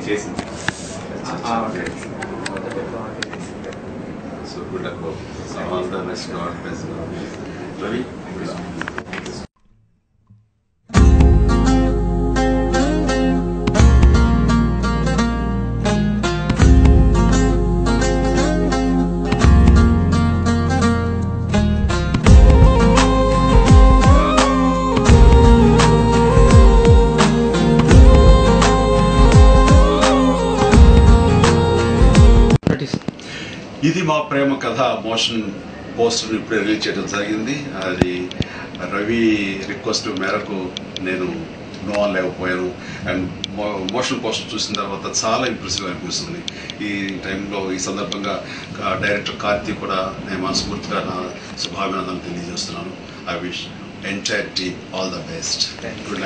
చేసింది. So good luck. So all the best. God bless you. Ravi. ఇది మా ప్రేమ కథ మోషన్ పోస్టర్ ఇప్పుడు రిలీజ్ చేయడం జరిగింది. అది రవి రిక్వెస్ట్ మేరకు నేను నో అనలేకపోయాను. అండ్ మోషన్ పోస్టర్ చూసిన తర్వాత చాలా ఇంప్రెసివ్ అనిపిస్తుంది. ఈ టైంలో ఈ సందర్భంగా డైరెక్టర్ కార్తీక్ కూడా నేను మనస్ఫూర్తిగా నా శుభాభినందనలు తెలియజేస్తున్నాను. I wish entire team all the best. Good